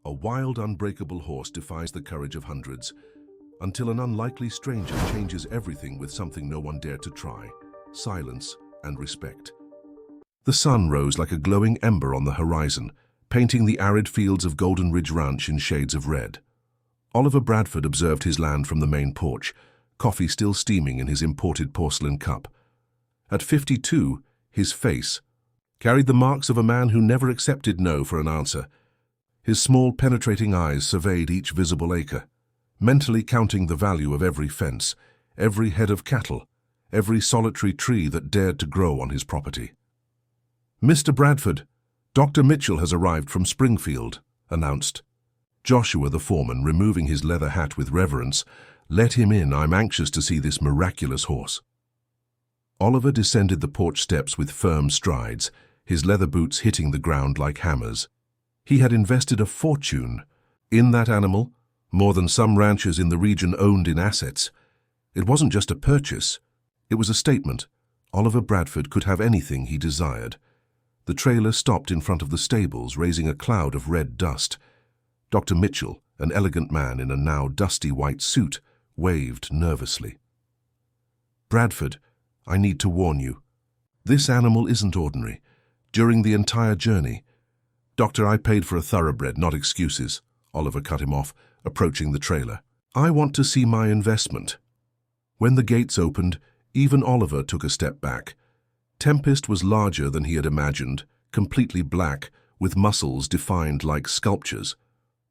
A wild, unbreakable horse defies the courage of hundreds, until an unlikely stranger changes everything with something no one dared to try: silence and respect. The sun rose like a glowing ember on the horizon, painting the arid fields of Golden Ridge Ranch in shades of red. Oliver Bradford observed his land from the main porch, coffee still steaming in his imported porcelain cup. At 52, his face carried the marks of a man who never accepted no for an answer. His small, penetrating eyes surveyed each visible acre, mentally counting the value of every fence, every head of cattle, every solitary tree that dared to grow on his property. "Mr. Bradford, Dr. Mitchell has arrived from Springfield," announced. Joshua, the foreman, removing his leather hat with reverence, "Let him in. I'm anxious to see this miraculous horse." Oliver descended the porch steps with firm strides, his leather boots hitting the ground like hammers. He had invested a fortune in that animal, more than some ranchers in the region owned in assets. It wasn't just a purchase, it was a statement. Oliver Bradford could have anything he desired. The trailer stopped in front of the stables, raising a cloud of red dust. Dr. Mitchell, an elegant man in a now dusty white suit, waved nervously. "Bradford, I need to warn you. This animal isn't ordinary. During the entire journey—" "Doctor, I paid for a thoroughbred, not excuses," Oliver cut him off, approaching the trailer. "I want to see my investment." When the gates opened, even Oliver took a step back. Tempest was larger than he had imagined, completely black, with muscles defined like sculptures.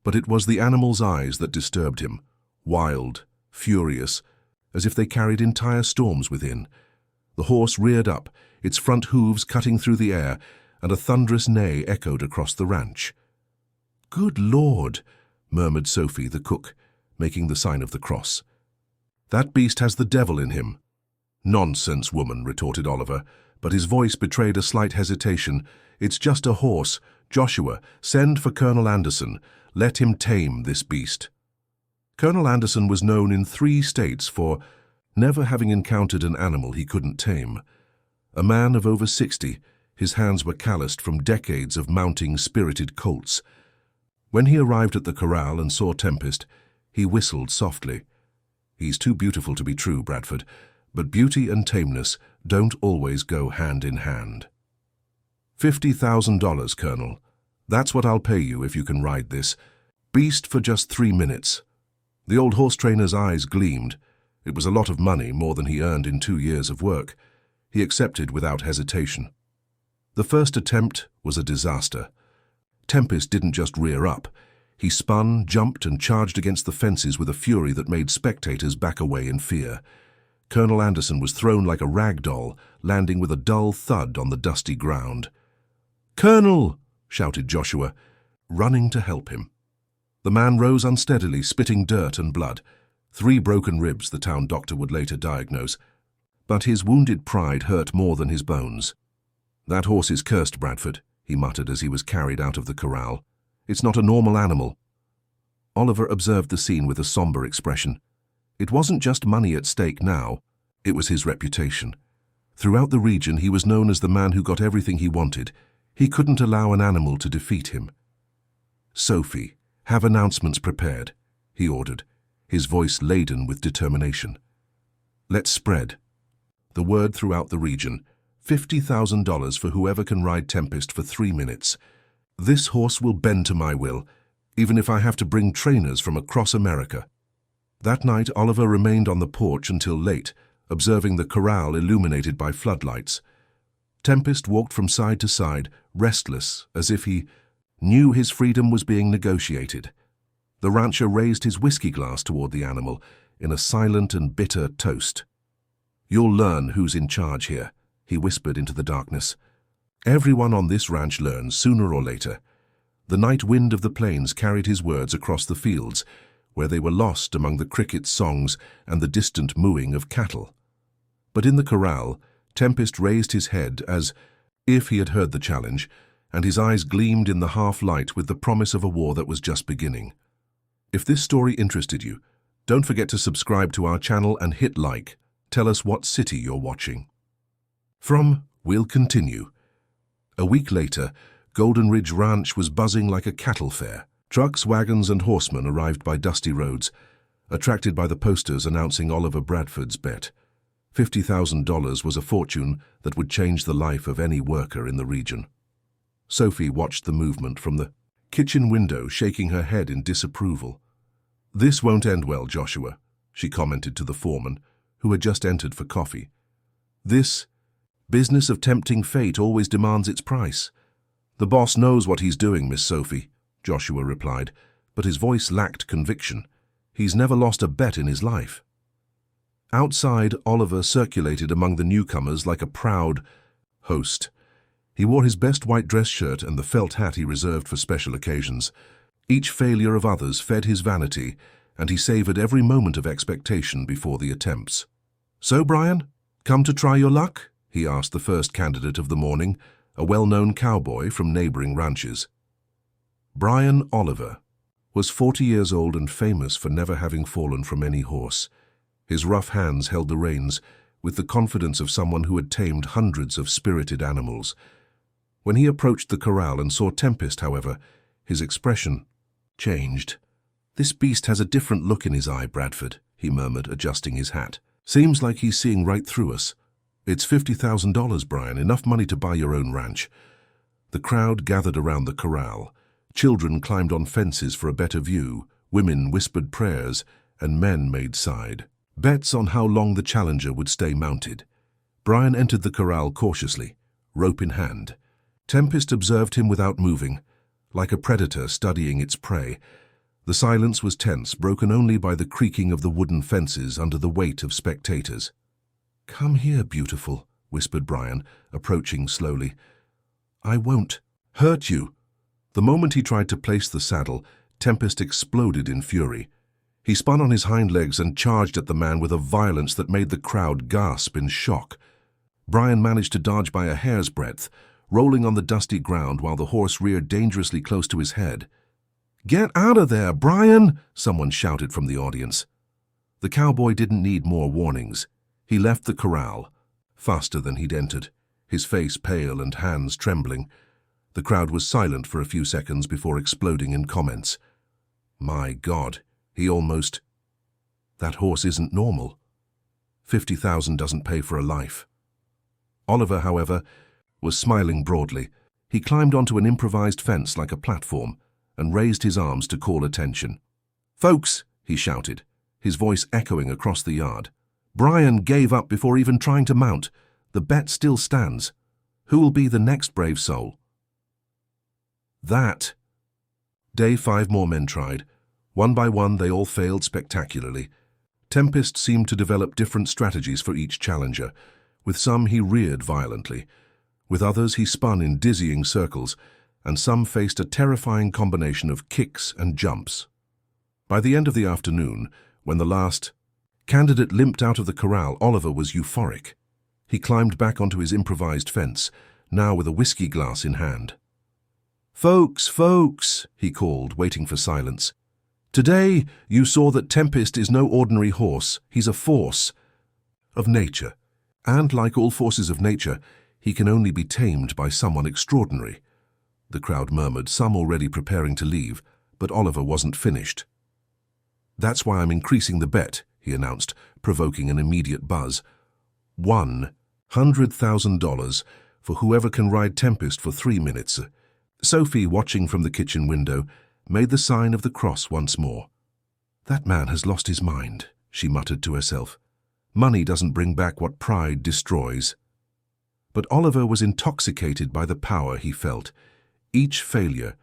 But it was the animal's eyes that disturbed him, wild, furious, as if they carried entire storms within. The horse reared up, its front hooves cutting through the air, and a thunderous neigh echoed across the ranch. "Good Lord," murmured Sophie, the cook, making the sign of the cross. "That beast has the devil in him." "Nonsense, woman," retorted Oliver, but his voice betrayed a slight hesitation. "It's just a horse. Joshua, send for Colonel Anderson. Let him tame this beast." Colonel Anderson was known in 3 states for never having encountered an animal he couldn't tame. A man of over 60, his hands were calloused from decades of mounting spirited colts. When he arrived at the corral and saw Tempest, he whistled softly. "He's too beautiful to be true, Bradford, but beauty and tameness don't always go hand in hand." $50,000, Colonel. That's what I'll pay you if you can ride this beast for just 3 minutes. The old horse trainer's eyes gleamed. It was a lot of money, more than he earned in 2 years of work. He accepted without hesitation. The first attempt was a disaster. Tempest didn't just rear up. He spun, jumped, and charged against the fences with a fury that made spectators back away in fear. Colonel Anderson was thrown like a rag doll, landing with a dull thud on the dusty ground. "Colonel!" shouted Joshua, running to help him. The man rose unsteadily, spitting dirt and blood. 3 broken ribs, the town doctor would later diagnose. But his wounded pride hurt more than his bones. "That horse is cursed, Bradford," he muttered as he was carried out of the corral. "It's not a normal animal." Oliver observed the scene with a somber expression. It wasn't just money at stake now, it was his reputation. Throughout the region, he was known as the man who got everything he wanted. He couldn't allow an animal to defeat him. "Sophie, have announcements prepared," he ordered, his voice laden with determination. "Let's spread the word throughout the region. $50,000 for whoever can ride Tempest for 3 minutes. This horse will bend to my will, even if I have to bring trainers from across America." That night, Oliver remained on the porch until late, observing the corral illuminated by floodlights. Tempest walked from side to side, restless, as if he knew his freedom was being negotiated. The rancher raised his whiskey glass toward the animal in a silent and bitter toast. "You'll learn who's in charge here," he whispered into the darkness. "Everyone on this ranch learns sooner or later." The night wind of the plains carried his words across the fields, where they were lost among the crickets' songs and the distant mooing of cattle. But in the corral, Tempest raised his head as if he had heard the challenge, and his eyes gleamed in the half-light with the promise of a war that was just beginning. If this story interested you, don't forget to subscribe to our channel and hit like. Tell us what city you're watching from. We'll continue. A week later, Golden Ridge Ranch was buzzing like a cattle fair. Trucks, wagons, and horsemen arrived by dusty roads, attracted by the posters announcing Oliver Bradford's bet. $50,000 was a fortune that would change the life of any worker in the region. Sophie watched the movement from the kitchen window, shaking her head in disapproval. "This won't end well, Joshua," she commented to the foreman, who had just entered for coffee. "This business of tempting fate always demands its price." "The boss knows what he's doing, Miss Sophie," Joshua replied, but his voice lacked conviction. "He's never lost a bet in his life." Outside, Oliver circulated among the newcomers like a proud host. He wore his best white dress shirt and the felt hat he reserved for special occasions. Each failure of others fed his vanity, and he savored every moment of expectation before the attempts. "So, Brian, come to try your luck?" he asked the first candidate of the morning, a well-known cowboy from neighboring ranches. Brian Oliver was 40 years old and famous for never having fallen from any horse. His rough hands held the reins with the confidence of someone who had tamed hundreds of spirited animals. When he approached the corral and saw Tempest, however, his expression changed. "This beast has a different look in his eye, Bradford," he murmured, adjusting his hat. "Seems like he's seeing right through us. It's $50,000, Brian, enough money to buy your own ranch." The crowd gathered around the corral. Children climbed on fences for a better view, women whispered prayers, and men made side bets on how long the challenger would stay mounted. Brian entered the corral cautiously, rope in hand. Tempest observed him without moving, like a predator studying its prey. The silence was tense, broken only by the creaking of the wooden fences under the weight of spectators. "Come here, beautiful," whispered Brian, approaching slowly. "I won't hurt you." The moment he tried to place the saddle, Tempest exploded in fury. He spun on his hind legs and charged at the man with a violence that made the crowd gasp in shock. Brian managed to dodge by a hair's breadth, rolling on the dusty ground while the horse reared dangerously close to his head. "Get out of there, Brian!" someone shouted from the audience. The cowboy didn't need more warnings. He left the corral, faster than he'd entered, his face pale and hands trembling. The crowd was silent for a few seconds before exploding in comments. "My God, that horse isn't normal. 50,000 doesn't pay for a life." Oliver, however, was smiling broadly. He climbed onto an improvised fence like a platform and raised his arms to call attention. "Folks," he shouted, his voice echoing across the yard. "Brian gave up before even trying to mount. The bet still stands. Who will be the next brave soul?" That day, 5 more men tried. One by one, they all failed spectacularly. Tempest seemed to develop different strategies for each challenger. With some, he reared violently. With others, he spun in dizzying circles, and some faced a terrifying combination of kicks and jumps. By the end of the afternoon, when the last candidate limped out of the corral, Oliver was euphoric. He climbed back onto his improvised fence, now with a whiskey glass in hand. "Folks, folks," he called, waiting for silence. "Today you saw that Tempest is no ordinary horse. He's a force of nature. And like all forces of nature, he can only be tamed by someone extraordinary." The crowd murmured, some already preparing to leave, but Oliver wasn't finished. "That's why I'm increasing the bet," he announced, provoking an immediate buzz. $100,000 for whoever can ride Tempest for 3 minutes. Sophie, watching from the kitchen window, made the sign of the cross once more. "That man has lost his mind," she muttered to herself. "Money doesn't bring back what pride destroys." But Oliver was intoxicated by the power he felt. Each failure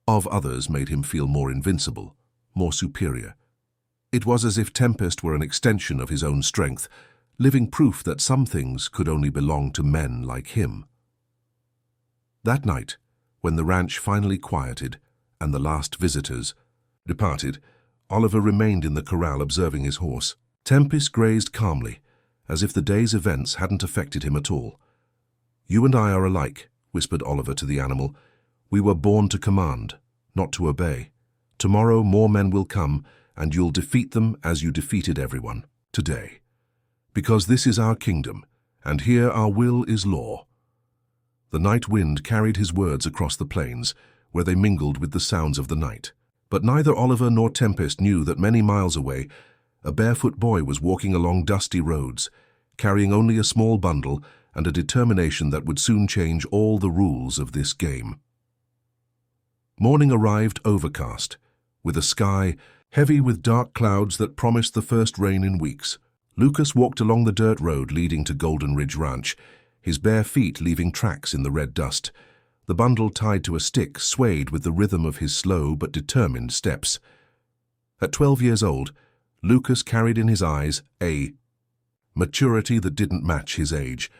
of others made him feel more invincible, more superior. It was as if Tempest were an extension of his own strength, living proof that some things could only belong to men like him. That night, when the ranch finally quieted and the last visitors departed, Oliver remained in the corral observing his horse. Tempest grazed calmly, as if the day's events hadn't affected him at all. "You and I are alike," whispered Oliver to the animal. "We were born to command, not to obey. Tomorrow more men will come, and you'll defeat them as you defeated everyone today. Because this is our kingdom, and here our will is law." The night wind carried his words across the plains, where they mingled with the sounds of the night. But neither Oliver nor Tempest knew that many miles away, a barefoot boy was walking along dusty roads, carrying only a small bundle and a determination that would soon change all the rules of this game. Morning arrived overcast, with a sky heavy with dark clouds that promised the first rain in weeks. Lucas walked along the dirt road leading to Golden Ridge Ranch, his bare feet leaving tracks in the red dust. The bundle tied to a stick swayed with the rhythm of his slow but determined steps. At 12 years old, Lucas carried in his eyes a maturity that didn't match his age.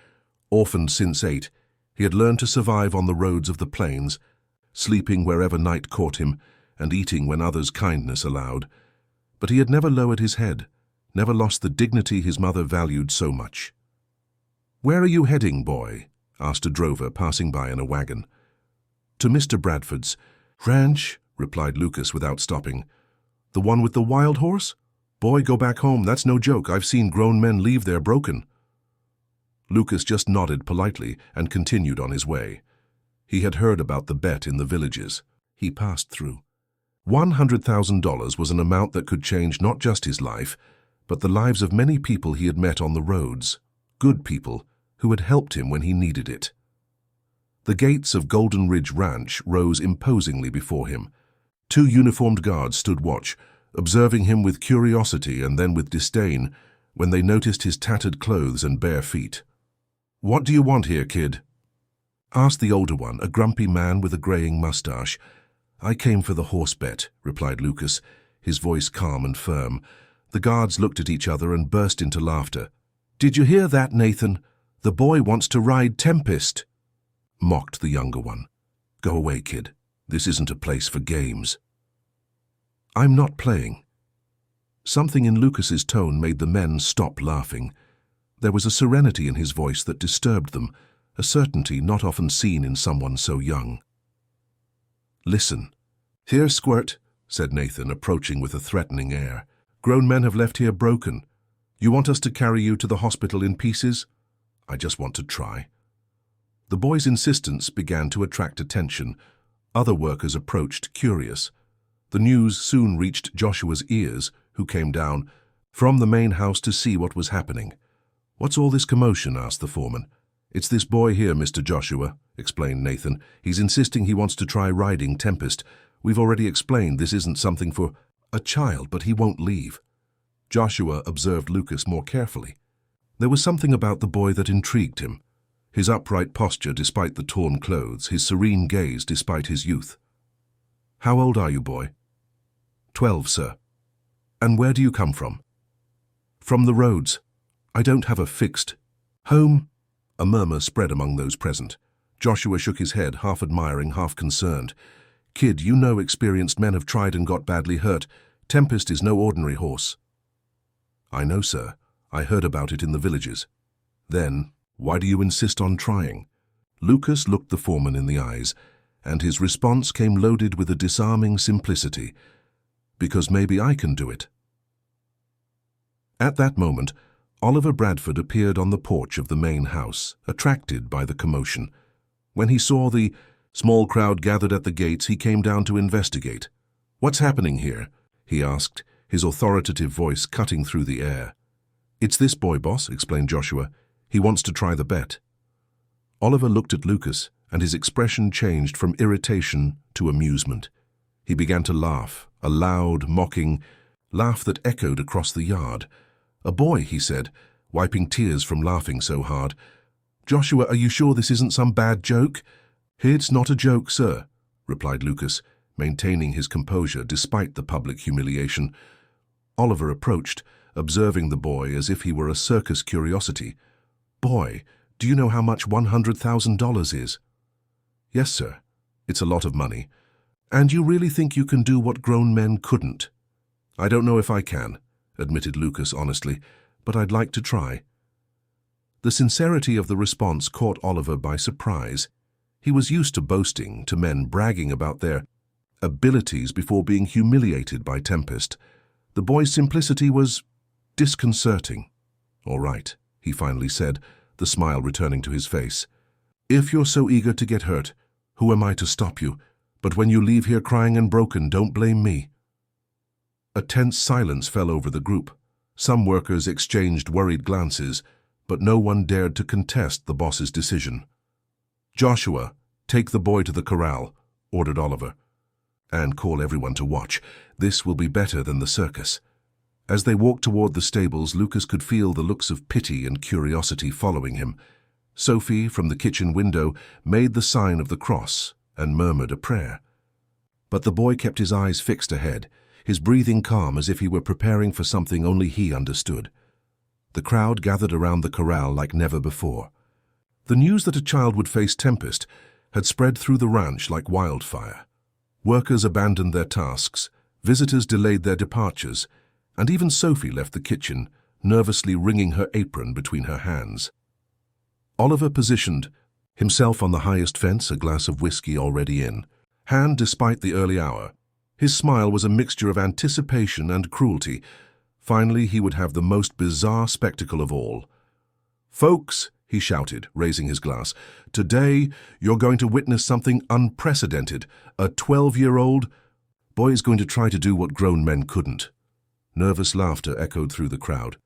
Orphaned since 8, he had learned to survive on the roads of the plains, sleeping wherever night caught him and eating when others' kindness allowed. But he had never lowered his head, never lost the dignity his mother valued so much. "Where are you heading, boy?" asked a drover passing by in a wagon. "To Mr. Bradford's ranch," replied Lucas without stopping. "The one with the wild horse? Boy, go back home, that's no joke. I've seen grown men leave there broken." Lucas just nodded politely and continued on his way. He had heard about the bet in the villages. He passed through. $100,000 was an amount that could change not just his life, but the lives of many people he had met on the roads, good people who had helped him when he needed it. The gates of Golden Ridge Ranch rose imposingly before him. 2 uniformed guards stood watch, observing him with curiosity and then with disdain when they noticed his tattered clothes and bare feet. "What do you want here, kid?" asked the older one, a grumpy man with a graying mustache. "I came for the horse bet," replied Lucas, his voice calm and firm. The guards looked at each other and burst into laughter. "Did you hear that, Nathan? The boy wants to ride Tempest," mocked the younger one. "Go away, kid. This isn't a place for games." "I'm not playing." Something in Lucas's tone made the men stop laughing. There was a serenity in his voice that disturbed them, a certainty not often seen in someone so young. "Listen." "Here, Squirt," said Nathan, approaching with a threatening air. "Grown men have left here broken. You want us to carry you to the hospital in pieces?" "I just want to try." The boy's insistence began to attract attention. Other workers approached, curious. The news soon reached Joshua's ears, who came down from the main house to see what was happening. "What's all this commotion?" asked the foreman. "It's this boy here, Mr. Joshua," explained Nathan. "He's insisting he wants to try riding Tempest. We've already explained this isn't something for a child, but he won't leave." Joshua observed Lucas more carefully. There was something about the boy that intrigued him. His upright posture despite the torn clothes, his serene gaze despite his youth. "How old are you, boy?" 12, sir." "And where do you come from?" "From the roads. I don't have a fixed home." A murmur spread among those present. Joshua shook his head, half admiring, half concerned. "Kid, you know experienced men have tried and got badly hurt. Tempest is no ordinary horse." "I know, sir. I heard about it in the villages." "Then, why do you insist on trying?" Lucas looked the foreman in the eyes, and his response came loaded with a disarming simplicity. "Because maybe I can do it." At that moment, Oliver Bradford appeared on the porch of the main house, attracted by the commotion. When he saw the small crowd gathered at the gates, he came down to investigate. "What's happening here?" he asked, his authoritative voice cutting through the air. "It's this boy, boss," explained Joshua. "He wants to try the bet." Oliver looked at Lucas, and his expression changed from irritation to amusement. He began to laugh, a loud, mocking laugh that echoed across the yard. "A boy," he said, wiping tears from laughing so hard. "Joshua, are you sure this isn't some bad joke?" "It's not a joke, sir," replied Lucas, maintaining his composure despite the public humiliation. Oliver approached, observing the boy as if he were a circus curiosity. "Boy, do you know how much $100,000 is?" "Yes, sir. It's a lot of money." "And you really think you can do what grown men couldn't?" "I don't know if I can," admitted Lucas honestly, "but I'd like to try." The sincerity of the response caught Oliver by surprise. He was used to boasting, to men bragging about their abilities before being humiliated by Tempest. The boy's simplicity was disconcerting. "All right," he finally said, the smile returning to his face. "If you're so eager to get hurt, who am I to stop you? But when you leave here crying and broken, don't blame me." A tense silence fell over the group. Some workers exchanged worried glances, but no one dared to contest the boss's decision. "Joshua, take the boy to the corral," ordered Oliver. "And call everyone to watch. This will be better than the circus." As they walked toward the stables, Lucas could feel the looks of pity and curiosity following him. Sophie, from the kitchen window, made the sign of the cross and murmured a prayer. But the boy kept his eyes fixed ahead, his breathing calm as if he were preparing for something only he understood. The crowd gathered around the corral like never before. The news that a child would face Tempest had spread through the ranch like wildfire. Workers abandoned their tasks, visitors delayed their departures, and even Sophie left the kitchen, nervously wringing her apron between her hands. Oliver positioned himself on the highest fence, a glass of whiskey already in hand despite the early hour. His smile was a mixture of anticipation and cruelty. Finally, he would have the most bizarre spectacle of all. "Folks," he shouted, raising his glass, "today you're going to witness something unprecedented. A 12-year-old boy is going to try to do what grown men couldn't." Nervous laughter echoed through the crowd.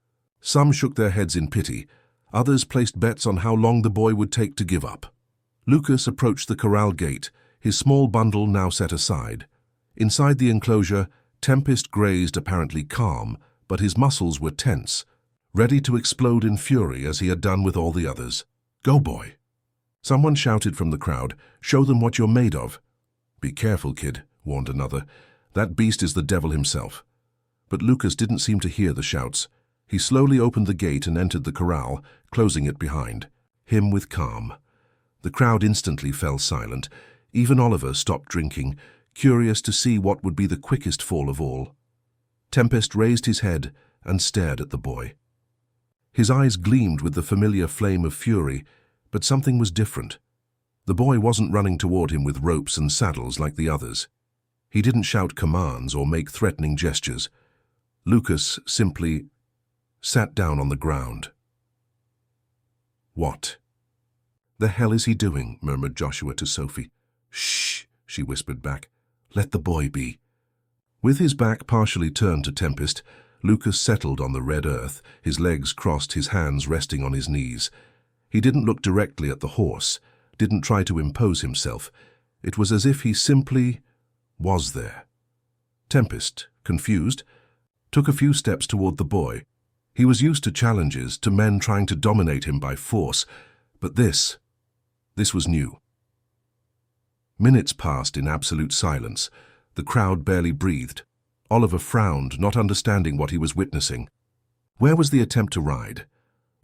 Some shook their heads in pity. Others placed bets on how long the boy would take to give up. Lucas approached the corral gate, his small bundle now set aside. Inside the enclosure, Tempest grazed, apparently calm, but his muscles were tense, ready to explode in fury as he had done with all the others. "Go, boy!" Someone shouted from the crowd, "Show them what you're made of." "Be careful, kid," warned another. "That beast is the devil himself." But Lucas didn't seem to hear the shouts. He slowly opened the gate and entered the corral, closing it behind him with calm. The crowd instantly fell silent. Even Oliver stopped drinking, curious to see what would be the quickest fall of all. Tempest raised his head and stared at the boy. His eyes gleamed with the familiar flame of fury, but something was different. The boy wasn't running toward him with ropes and saddles like the others. He didn't shout commands or make threatening gestures. Lucas simply sat down on the ground. "What the hell is he doing?" murmured Joshua to Sophie. "Shh," she whispered back. "Let the boy be." With his back partially turned to Tempest, Lucas settled on the red earth, his legs crossed, his hands resting on his knees. He didn't look directly at the horse, didn't try to impose himself. It was as if he simply was there. Tempest, confused, took a few steps toward the boy. He was used to challenges, to men trying to dominate him by force, but this was new. Minutes passed in absolute silence. The crowd barely breathed. Oliver frowned, not understanding what he was witnessing. Where was the attempt to ride?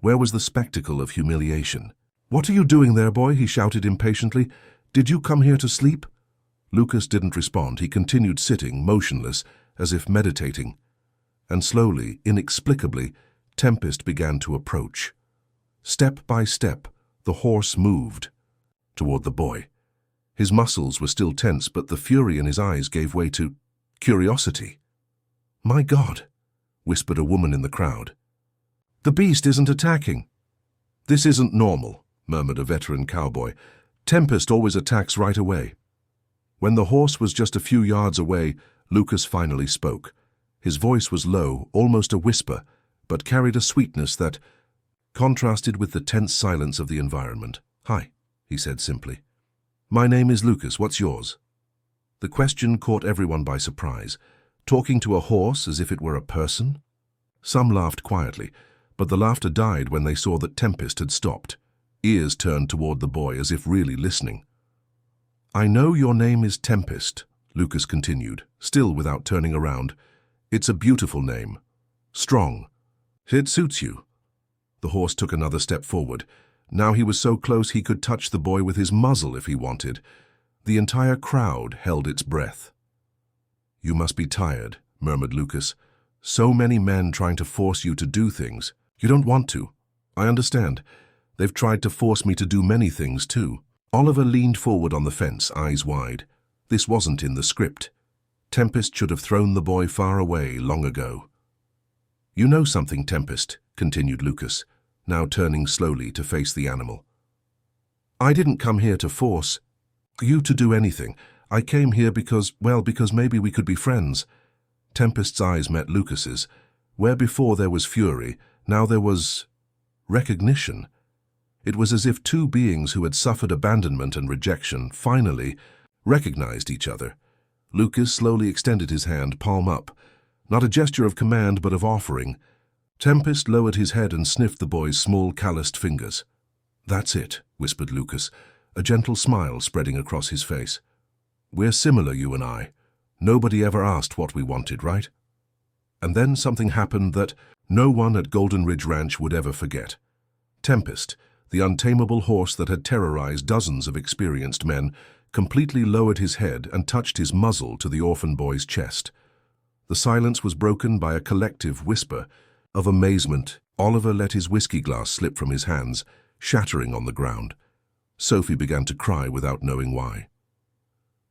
Where was the spectacle of humiliation? "What are you doing there, boy?" he shouted impatiently. "Did you come here to sleep?" Lucas didn't respond. He continued sitting, motionless, as if meditating. And slowly, inexplicably, Tempest began to approach. Step by step, the horse moved toward the boy. His muscles were still tense, but the fury in his eyes gave way to curiosity. "My God," whispered a woman in the crowd. "The beast isn't attacking." "This isn't normal," murmured a veteran cowboy. "Tempest always attacks right away." When the horse was just a few yards away, Lucas finally spoke. His voice was low, almost a whisper, but carried a sweetness that contrasted with the tense silence of the environment. "Hi," he said simply. "My name is Lucas. What's yours?" The question caught everyone by surprise. Talking to a horse as if it were a person? Some laughed quietly, but the laughter died when they saw that Tempest had stopped. Ears turned toward the boy as if really listening. "I know your name is Tempest," Lucas continued, still without turning around. "It's a beautiful name. Strong. It suits you." The horse took another step forward. Now he was so close he could touch the boy with his muzzle if he wanted. The entire crowd held its breath. "You must be tired," murmured Lucas. "So many men trying to force you to do things. You don't want to. I understand. They've tried to force me to do many things too." Oliver leaned forward on the fence, eyes wide. This wasn't in the script. Tempest should have thrown the boy far away long ago. "You know something, Tempest," continued Lucas, now turning slowly to face the animal. "I didn't come here to force you to do anything. I came here because maybe we could be friends." Tempest's eyes met Lucas's. Where before there was fury, now there was recognition. It was as if two beings who had suffered abandonment and rejection finally recognized each other. Lucas slowly extended his hand, palm up. Not a gesture of command, but of offering. Tempest lowered his head and sniffed the boy's small, calloused fingers. "That's it," whispered Lucas, a gentle smile spreading across his face. "We're similar, you and I. Nobody ever asked what we wanted, right?" And then something happened that no one at Golden Ridge Ranch would ever forget. Tempest, the untamable horse that had terrorized dozens of experienced men, completely lowered his head and touched his muzzle to the orphan boy's chest. The silence was broken by a collective whisper of amazement. Oliver let his whiskey glass slip from his hands, shattering on the ground. Sophie began to cry without knowing why.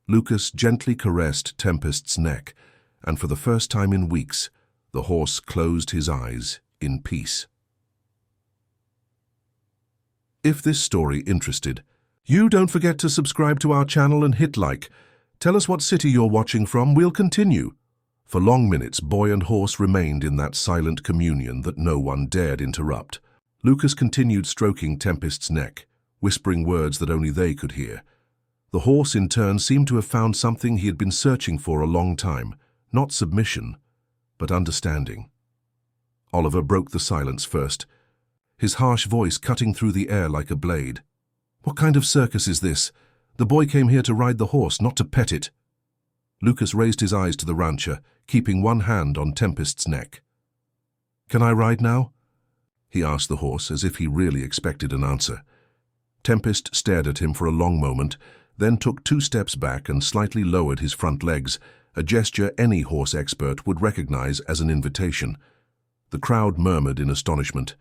Lucas gently caressed Tempest's neck, and for the first time in weeks, the horse closed his eyes in peace. If this story interested you, don't forget to subscribe to our channel and hit like. Tell us what city you're watching from, we'll continue. For long minutes, boy and horse remained in that silent communion that no one dared interrupt. Lucas continued stroking Tempest's neck, whispering words that only they could hear. The horse, in turn, seemed to have found something he had been searching for a long time, not submission, but understanding. Oliver broke the silence first, his harsh voice cutting through the air like a blade. "What kind of circus is this? The boy came here to ride the horse, not to pet it." Lucas raised his eyes to the rancher, keeping one hand on Tempest's neck. "Can I ride now?" he asked the horse, as if he really expected an answer. Tempest stared at him for a long moment, then took 2 steps back and slightly lowered his front legs, a gesture any horse expert would recognize as an invitation. The crowd murmured in astonishment.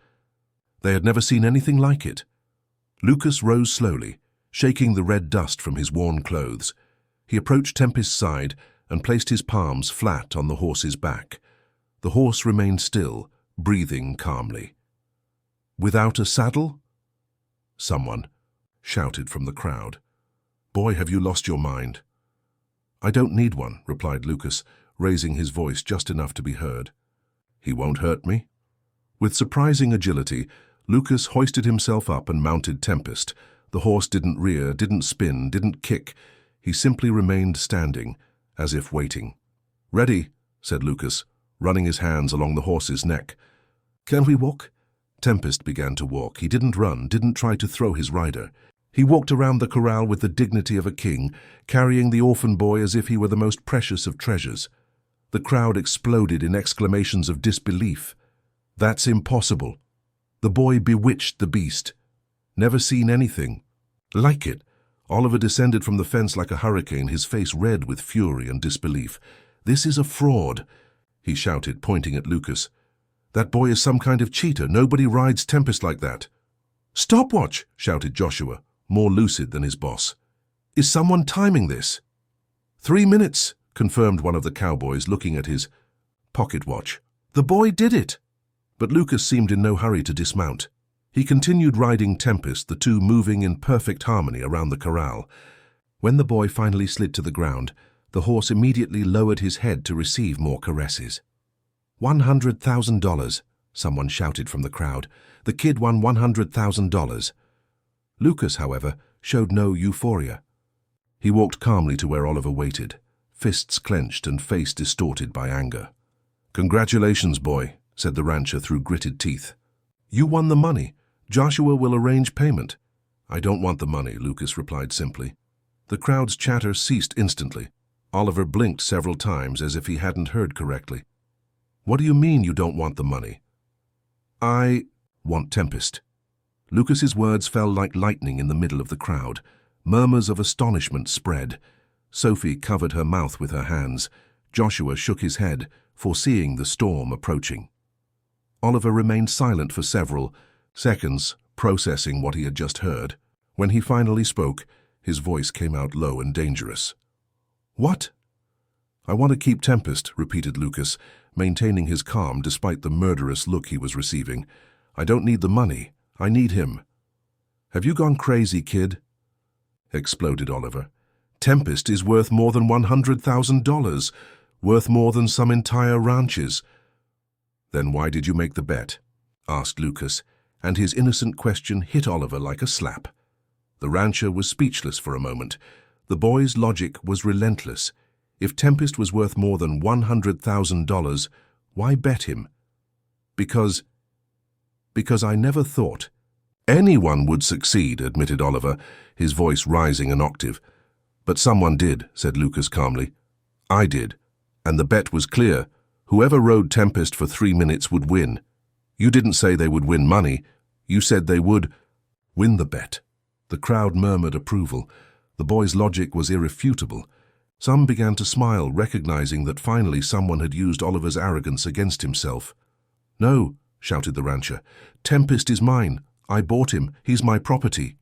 They had never seen anything like it. Lucas rose slowly, shaking the red dust from his worn clothes. He approached Tempest's side and placed his palms flat on the horse's back. The horse remained still, breathing calmly. "Without a saddle?" someone shouted from the crowd. "Boy, have you lost your mind?" "I don't need one," replied Lucas, raising his voice just enough to be heard. "He won't hurt me." With surprising agility, Lucas hoisted himself up and mounted Tempest. The horse didn't rear, didn't spin, didn't kick. He simply remained standing, as if waiting. "Ready," said Lucas, running his hands along the horse's neck. "Can we walk?" Tempest began to walk. He didn't run, didn't try to throw his rider. He walked around the corral with the dignity of a king, carrying the orphan boy as if he were the most precious of treasures. The crowd exploded in exclamations of disbelief. "That's impossible." The boy bewitched the beast. "Never seen anything like it." Oliver descended from the fence like a hurricane, his face red with fury and disbelief. "This is a fraud," he shouted, pointing at Lucas. "That boy is some kind of cheater. Nobody rides Tempest like that." "Stopwatch!" shouted Joshua, more lucid than his boss. "Is someone timing this?" 3 minutes, confirmed one of the cowboys, looking at his pocket watch. "The boy did it." But Lucas seemed in no hurry to dismount. He continued riding Tempest, the two moving in perfect harmony around the corral. When the boy finally slid to the ground, the horse immediately lowered his head to receive more caresses. $100,000, someone shouted from the crowd. The kid won $100,000. Lucas, however, showed no euphoria. He walked calmly to where Oliver waited, fists clenched and face distorted by anger. "Congratulations, boy," said the rancher through gritted teeth. "You won the money. Joshua will arrange payment." "I don't want the money," Lucas replied simply. The crowd's chatter ceased instantly. Oliver blinked several times as if he hadn't heard correctly. "What do you mean you don't want the money?" "I want Tempest." Lucas's words fell like lightning in the middle of the crowd. Murmurs of astonishment spread. Sophie covered her mouth with her hands. Joshua shook his head, foreseeing the storm approaching. Oliver remained silent for several seconds, processing what he had just heard. When he finally spoke, his voice came out low and dangerous. "What?" "I want to keep Tempest," repeated Lucas, maintaining his calm despite the murderous look he was receiving. "I don't need the money. I need him." "Have you gone crazy, kid?" exploded Oliver. Tempest is worth more than $100,000, worth more than some entire ranches. Then why did you make the bet? Asked Lucas, and his innocent question hit Oliver like a slap. The rancher was speechless for a moment. The boy's logic was relentless. If Tempest was worth more than $100,000, why bet him? Because I never thought anyone would succeed, admitted Oliver, his voice rising an octave. But someone did, said Lucas calmly. I did, and the bet was clear. Whoever rode Tempest for 3 minutes would win. You didn't say they would win money. You said they would win the bet. The crowd murmured approval. The boy's logic was irrefutable. Some began to smile, recognizing that finally someone had used Oliver's arrogance against himself. No, shouted the rancher. Tempest is mine. I bought him. He's my property.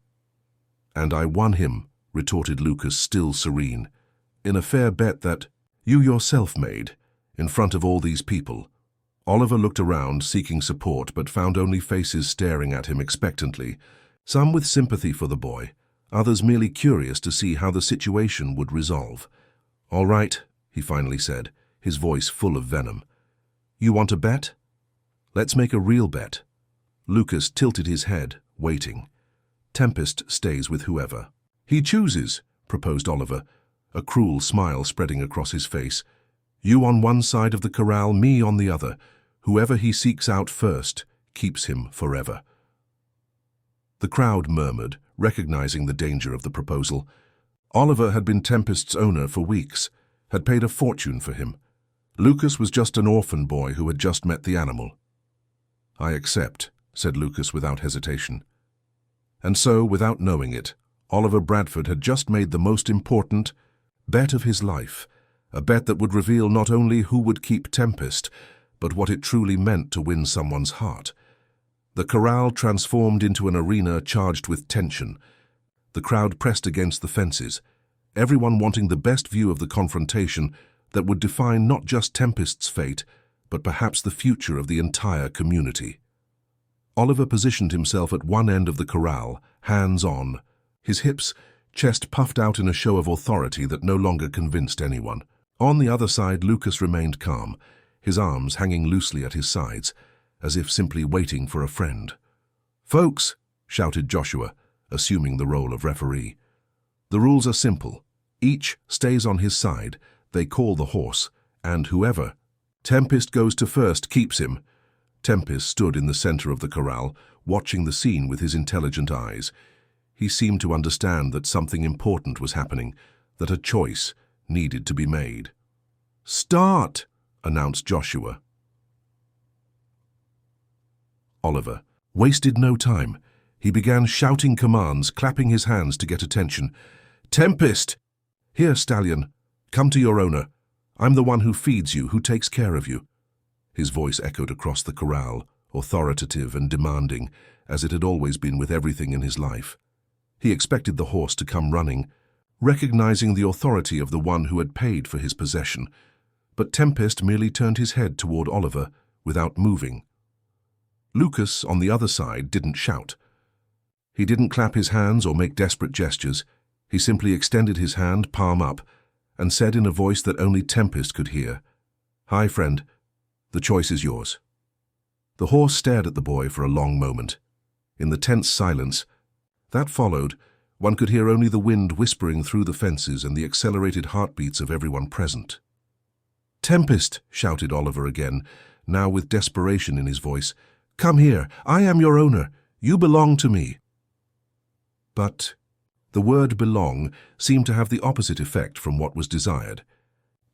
And I won him, retorted Lucas, still serene, in a fair bet that you yourself made, in front of all these people. Oliver looked around, seeking support, but found only faces staring at him expectantly, some with sympathy for the boy, others merely curious to see how the situation would resolve. All right, he finally said, his voice full of venom. You want a bet? Let's make a real bet. Lucas tilted his head, waiting. Tempest stays with whoever he chooses, proposed Oliver, a cruel smile spreading across his face. You on one side of the corral, me on the other. Whoever he seeks out first keeps him forever. The crowd murmured, recognizing the danger of the proposal. Oliver had been Tempest's owner for weeks, had paid a fortune for him. Lucas was just an orphan boy who had just met the animal. I accept, said Lucas without hesitation. And so, without knowing it, Oliver Bradford had just made the most important bet of his life, a bet that would reveal not only who would keep Tempest, but what it truly meant to win someone's heart. The corral transformed into an arena charged with tension. The crowd pressed against the fences, everyone wanting the best view of the confrontation that would define not just Tempest's fate, but perhaps the future of the entire community. Oliver positioned himself at one end of the corral, hands on, his hips, chest puffed out in a show of authority that no longer convinced anyone. On the other side, Lucas remained calm, his arms hanging loosely at his sides, as if simply waiting for a friend. Folks, shouted Joshua, assuming the role of referee. The rules are simple. Each stays on his side, they call the horse, and whoever Tempest goes to first keeps him. Tempest stood in the center of the corral, watching the scene with his intelligent eyes. He seemed to understand that something important was happening, that a choice needed to be made. Start, announced Joshua. Oliver wasted no time. He began shouting commands, clapping his hands to get attention. Tempest! Here, stallion. Come to your owner. I'm the one who feeds you, who takes care of you. His voice echoed across the corral, authoritative and demanding, as it had always been with everything in his life. He expected the horse to come running, recognizing the authority of the one who had paid for his possession. But Tempest merely turned his head toward Oliver, without moving. Lucas, on the other side, didn't shout. He didn't clap his hands or make desperate gestures. He simply extended his hand, palm up, and said in a voice that only Tempest could hear, Hi, friend. The choice is yours. The horse stared at the boy for a long moment. In the tense silence that followed, one could hear only the wind whispering through the fences and the accelerated heartbeats of everyone present. Tempest, shouted Oliver again, now with desperation in his voice. Come here. I am your owner. You belong to me. But the word belong seemed to have the opposite effect from what was desired.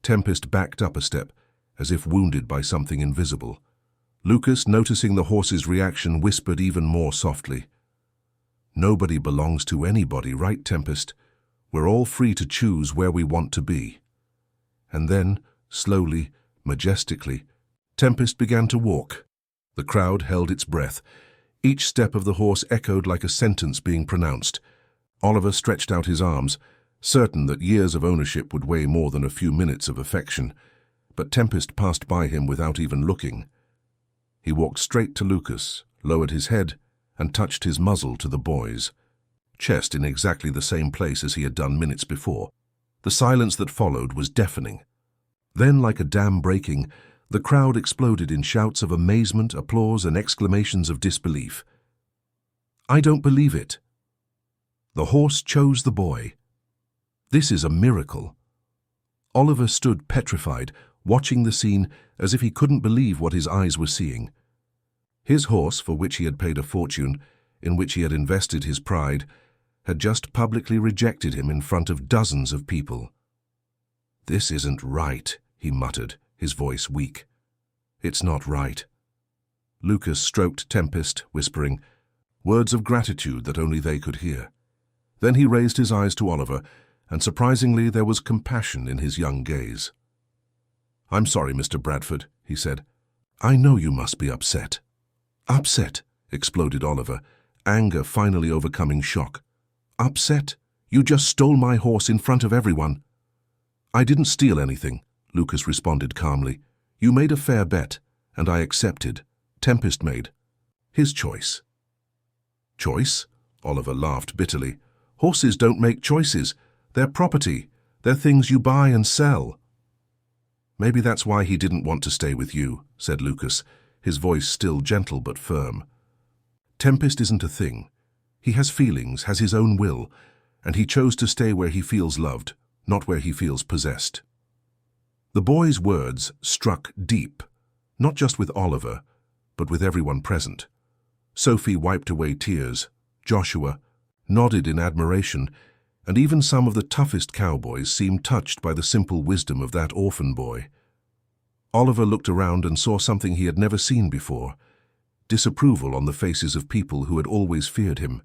Tempest backed up a step, as if wounded by something invisible. Lucas, noticing the horse's reaction, whispered even more softly. Nobody belongs to anybody, right, Tempest? We're all free to choose where we want to be. And then, slowly, majestically, Tempest began to walk. The crowd held its breath. Each step of the horse echoed like a sentence being pronounced. Oliver stretched out his arms, certain that years of ownership would weigh more than a few minutes of affection. But Tempest passed by him without even looking. He walked straight to Lucas, lowered his head, and touched his muzzle to the boy's chest in exactly the same place as he had done minutes before. The silence that followed was deafening. Then, like a dam breaking, the crowd exploded in shouts of amazement, applause, and exclamations of disbelief. "I don't believe it. The horse chose the boy. This is a miracle." Oliver stood petrified, watching the scene as if he couldn't believe what his eyes were seeing. His horse, for which he had paid a fortune, in which he had invested his pride, had just publicly rejected him in front of dozens of people. "This isn't right," he muttered, his voice weak. "It's not right." Lucas stroked Tempest, whispering, words of gratitude that only they could hear. Then he raised his eyes to Oliver, and surprisingly there was compassion in his young gaze. "I'm sorry, Mr. Bradford," he said. "I know you must be upset." "Upset?" exploded Oliver, anger finally overcoming shock. "Upset? You just stole my horse in front of everyone." "I didn't steal anything," Lucas responded calmly. "You made a fair bet, and I accepted. Tempest made his choice." "Choice?" Oliver laughed bitterly. "Horses don't make choices. They're property. They're things you buy and sell." "Maybe that's why he didn't want to stay with you," said Lucas, his voice still gentle but firm. "Tempest isn't a thing. He has feelings, has his own will, and he chose to stay where he feels loved, not where he feels possessed." The boy's words struck deep, not just with Oliver, but with everyone present. Sophie wiped away tears, Joshua nodded in admiration, and even some of the toughest cowboys seemed touched by the simple wisdom of that orphan boy. Oliver looked around and saw something he had never seen before: disapproval on the faces of people who had always feared him.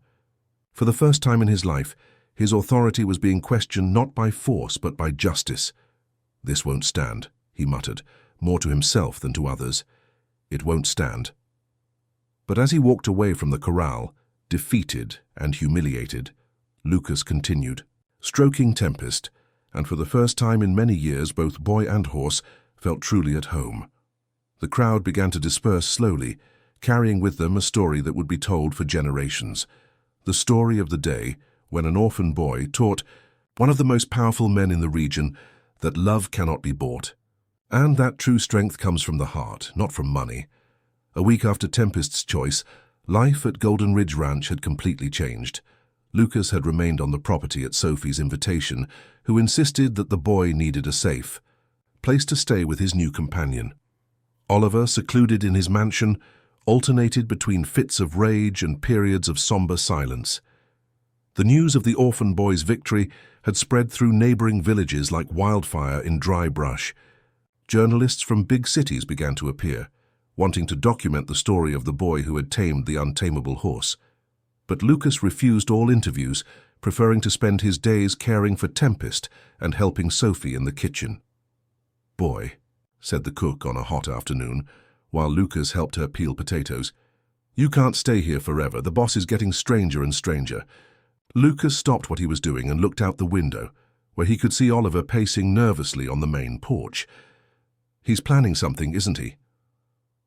For the first time in his life, his authority was being questioned not by force but by justice. "This won't stand," he muttered, more to himself than to others. "It won't stand." But as he walked away from the corral, defeated and humiliated, Lucas continued, stroking Tempest, and for the first time in many years both boy and horse felt truly at home. The crowd began to disperse slowly, carrying with them a story that would be told for generations. The story of the day when an orphan boy taught one of the most powerful men in the region that love cannot be bought, and that true strength comes from the heart, not from money. A week after Tempest's choice, life at Golden Ridge Ranch had completely changed. Lucas had remained on the property at Sophie's invitation, who insisted that the boy needed a safe place to stay with his new companion. Oliver, secluded in his mansion, alternated between fits of rage and periods of somber silence. The news of the orphan boy's victory had spread through neighboring villages like wildfire in dry brush. Journalists from big cities began to appear, wanting to document the story of the boy who had tamed the untamable horse. But Lucas refused all interviews, preferring to spend his days caring for Tempest and helping Sophie in the kitchen. "Boy," said the cook on a hot afternoon, while Lucas helped her peel potatoes, "you can't stay here forever. The boss is getting stranger and stranger." Lucas stopped what he was doing and looked out the window, where he could see Oliver pacing nervously on the main porch. "He's planning something, isn't he?"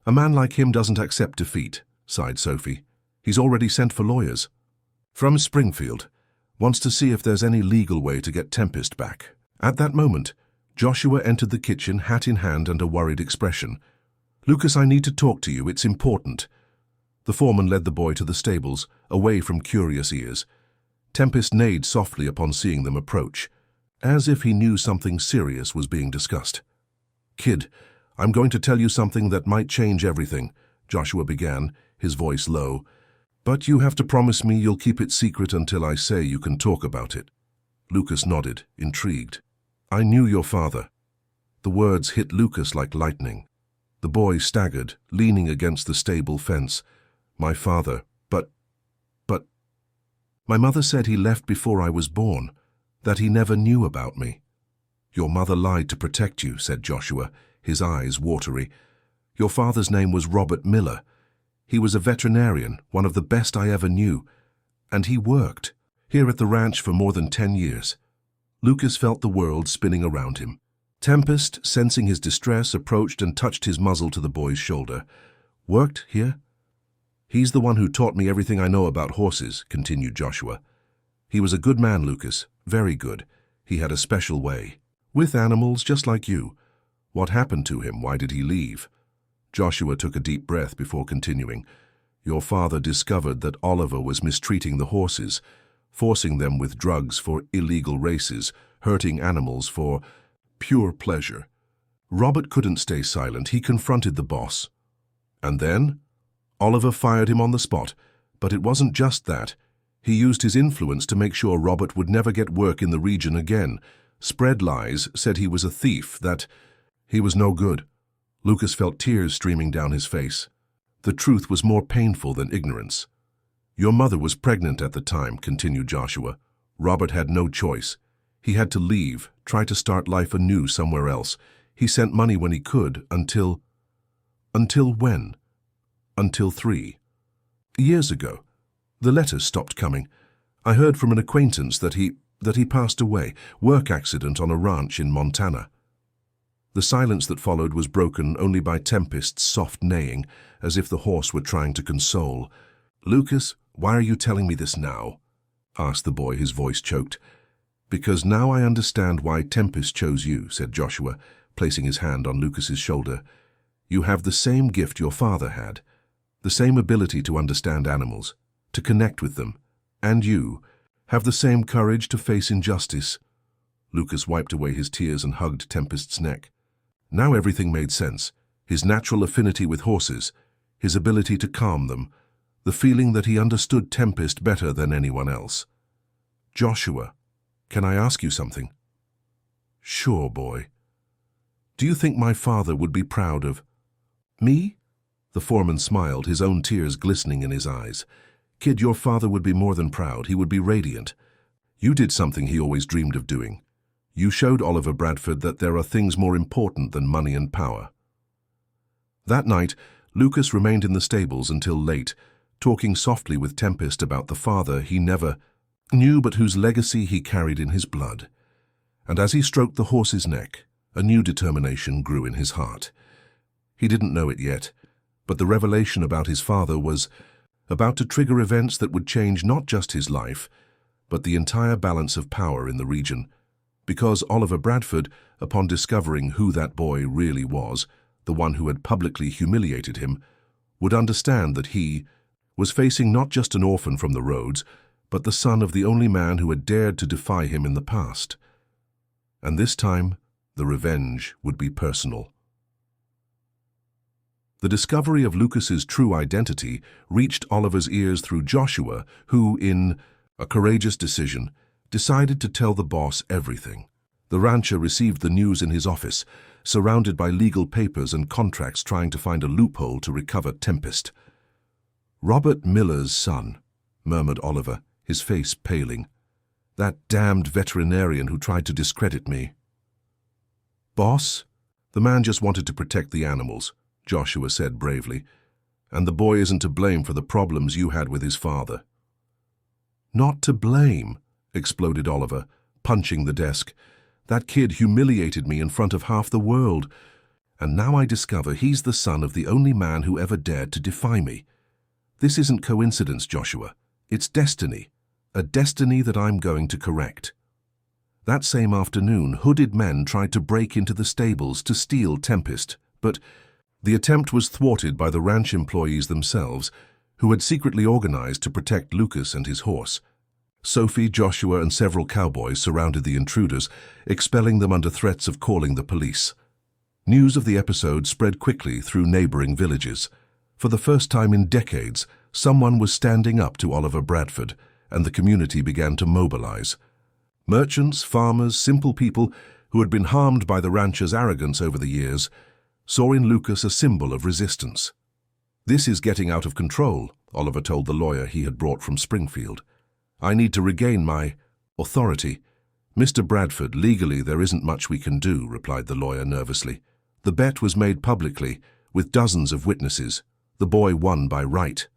"A man like him doesn't accept defeat," sighed Sophie. "He's already sent for lawyers." "From Springfield. Wants to see if there's any legal way to get Tempest back." At that moment, Joshua entered the kitchen, hat in hand and a worried expression. "Lucas, I need to talk to you. It's important." The foreman led the boy to the stables, away from curious ears. Tempest neighed softly upon seeing them approach, as if he knew something serious was being discussed. "Kid, I'm going to tell you something that might change everything," Joshua began, his voice low. "But you have to promise me you'll keep it secret until I say you can talk about it." Lucas nodded, intrigued. "I knew your father." The words hit Lucas like lightning. The boy staggered, leaning against the stable fence. "My father, but... My mother said he left before I was born, that he never knew about me." "Your mother lied to protect you," said Joshua, his eyes watery. "Your father's name was Robert Miller. He was a veterinarian, one of the best I ever knew, and he worked here at the ranch for more than 10 years. Lucas felt the world spinning around him. Tempest, sensing his distress, approached and touched his muzzle to the boy's shoulder. "Worked here?" "He's the one who taught me everything I know about horses," continued Joshua. "He was a good man, Lucas, very good. He had a special way. With animals just like you. What happened to him? Why did he leave? Joshua took a deep breath before continuing. Your father discovered that Oliver was mistreating the horses, forcing them with drugs for illegal races, hurting animals for pure pleasure. Robert couldn't stay silent. He confronted the boss. And then? Oliver fired him on the spot. But it wasn't just that. He used his influence to make sure Robert would never get work in the region again. Spread lies, said he was a thief, that he was no good. Lucas felt tears streaming down his face. The truth was more painful than ignorance. Your mother was pregnant at the time, continued Joshua. Robert had no choice. He had to leave, try to start life anew somewhere else. He sent money when he could, until when? Until 3 years ago. The letters stopped coming. I heard from an acquaintance that he passed away, work accident on a ranch in Montana. The silence that followed was broken only by Tempest's soft neighing, as if the horse were trying to console. Lucas, why are you telling me this now? Asked the boy, his voice choked. Because now I understand why Tempest chose you, said Joshua, placing his hand on Lucas's shoulder. You have the same gift your father had, the same ability to understand animals, to connect with them, and you have the same courage to face injustice. Lucas wiped away his tears and hugged Tempest's neck. Now everything made sense. His natural affinity with horses, his ability to calm them, the feeling that he understood Tempest better than anyone else. Joshua, can I ask you something? Sure, boy. Do you think my father would be proud of me? The foreman smiled, his own tears glistening in his eyes. Kid, your father would be more than proud. He would be radiant. You did something he always dreamed of doing. You showed Oliver Bradford that there are things more important than money and power. That night, Lucas remained in the stables until late, talking softly with Tempest about the father he never knew but whose legacy he carried in his blood. And as he stroked the horse's neck, a new determination grew in his heart. He didn't know it yet, but the revelation about his father was about to trigger events that would change not just his life, but the entire balance of power in the region. Because Oliver Bradford, upon discovering who that boy really was, the one who had publicly humiliated him, would understand that he was facing not just an orphan from the roads, but the son of the only man who had dared to defy him in the past. And this time, the revenge would be personal. The discovery of Lucas's true identity reached Oliver's ears through Joshua, who, in a courageous decision, decided to tell the boss everything. The rancher received the news in his office, surrounded by legal papers and contracts trying to find a loophole to recover Tempest. Robert Miller's son, murmured Oliver, his face paling. That damned veterinarian who tried to discredit me. Boss, the man just wanted to protect the animals, Joshua said bravely, and the boy isn't to blame for the problems you had with his father. Not to blame, exploded Oliver, punching the desk. That kid humiliated me in front of half the world, and now I discover he's the son of the only man who ever dared to defy me. This isn't coincidence, Joshua. It's destiny, a destiny that I'm going to correct. That same afternoon, hooded men tried to break into the stables to steal Tempest, but the attempt was thwarted by the ranch employees themselves, who had secretly organized to protect Lucas and his horse. Sophie, Joshua, and several cowboys surrounded the intruders, expelling them under threats of calling the police. News of the episode spread quickly through neighboring villages. For the first time in decades, someone was standing up to Oliver Bradford, and the community began to mobilize. Merchants, farmers, simple people who had been harmed by the rancher's arrogance over the years saw in Lucas a symbol of resistance. This is getting out of control, Oliver told the lawyer he had brought from Springfield. I need to regain my authority. Mr. Bradford, legally there isn't much we can do, replied the lawyer nervously. The bet was made publicly, with dozens of witnesses. The boy won by right.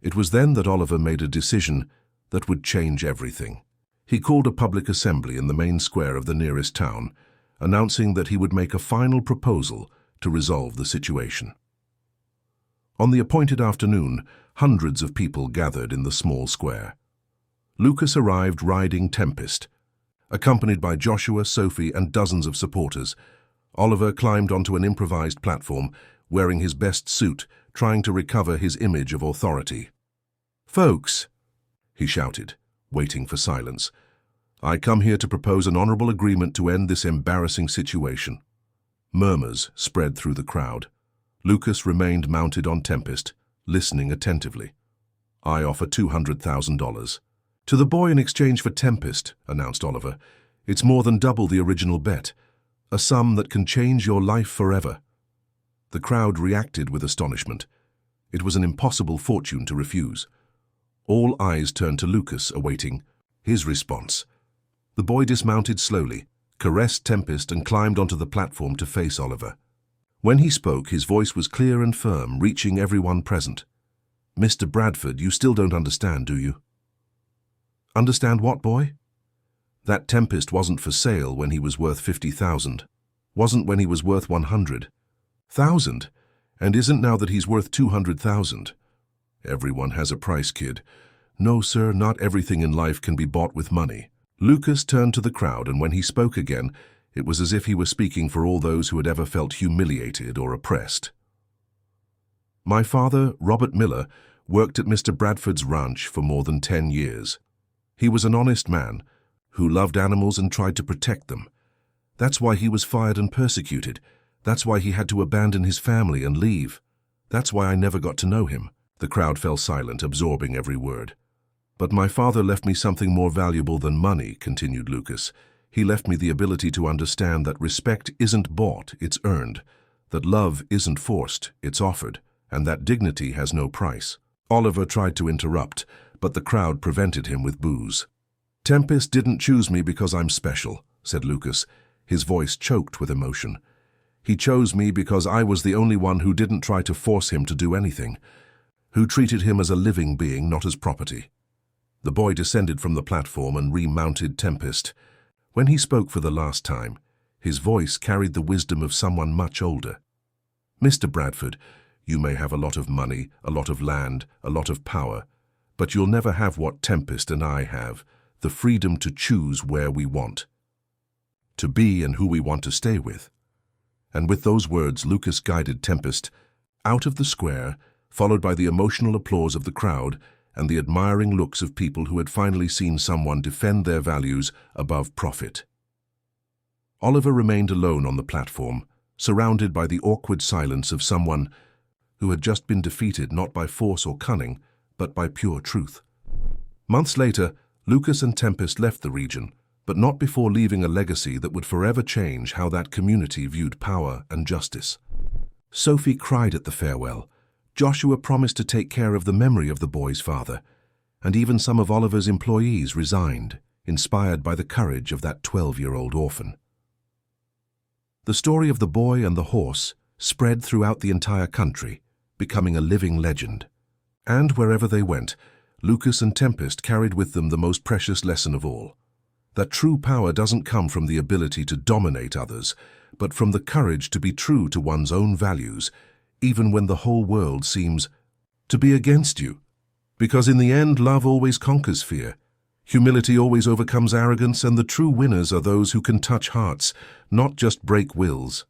It was then that Oliver made a decision that would change everything. He called a public assembly in the main square of the nearest town, announcing that he would make a final proposal to resolve the situation. On the appointed afternoon, hundreds of people gathered in the small square. Lucas arrived riding Tempest, Accompanied by Joshua, Sophie, and dozens of supporters, Oliver climbed onto an improvised platform, wearing his best suit, trying to recover his image of authority. "Folks," he shouted, waiting for silence, "I come here to propose an honorable agreement to end this embarrassing situation." Murmurs spread through the crowd. Lucas remained mounted on Tempest, listening attentively. "I offer $200,000. "To the boy in exchange for Tempest," announced Oliver. "It's more than double the original bet. A sum that can change your life forever." The crowd reacted with astonishment. It was an impossible fortune to refuse. All eyes turned to Lucas, awaiting his response. The boy dismounted slowly, caressed Tempest, and climbed onto the platform to face Oliver. When he spoke, his voice was clear and firm, reaching everyone present. "Mr. Bradford, you still don't understand, do you?" "Understand what, boy?" "That Tempest wasn't for sale when he was worth 50,000. Wasn't when he was worth 100,000. And isn't now that he's worth 200,000. Everyone has a price, kid. No, sir, not everything in life can be bought with money." Lucas turned to the crowd, and when he spoke again, it was as if he were speaking for all those who had ever felt humiliated or oppressed. "My father, Robert Miller, worked at Mr. Bradford's ranch for more than 10 years. He was an honest man who loved animals and tried to protect them. That's why he was fired and persecuted. That's why he had to abandon his family and leave. That's why I never got to know him." The crowd fell silent, absorbing every word. "But my father left me something more valuable than money," continued Lucas. "He left me the ability to understand that respect isn't bought, it's earned, that love isn't forced, it's offered, and that dignity has no price." Oliver tried to interrupt, but the crowd prevented him with boos. "Tempest didn't choose me because I'm special," said Lucas, his voice choked with emotion. "He chose me because I was the only one who didn't try to force him to do anything, who treated him as a living being, not as property." The boy descended from the platform and remounted Tempest. When he spoke for the last time, his voice carried the wisdom of someone much older. "Mr. Bradford, you may have a lot of money, a lot of land, a lot of power, but you'll never have what Tempest and I have, the freedom to choose where we want, to be and who we want to stay with." And with those words, Lucas guided Tempest out of the square, followed by the emotional applause of the crowd and the admiring looks of people who had finally seen someone defend their values above profit. Oliver remained alone on the platform, surrounded by the awkward silence of someone who had just been defeated not by force or cunning, but by pure truth. Months later, Lucas and Tempest left the region, but not before leaving a legacy that would forever change how that community viewed power and justice. Sophie cried at the farewell. Joshua promised to take care of the memory of the boy's father, and even some of Oliver's employees resigned, inspired by the courage of that 12-year-old orphan. The story of the boy and the horse spread throughout the entire country, becoming a living legend. And wherever they went, Lucas and Tempest carried with them the most precious lesson of all, that true power doesn't come from the ability to dominate others, but from the courage to be true to one's own values, even when the whole world seems to be against you. Because in the end, love always conquers fear. Humility always overcomes arrogance, and the true winners are those who can touch hearts, not just break wills.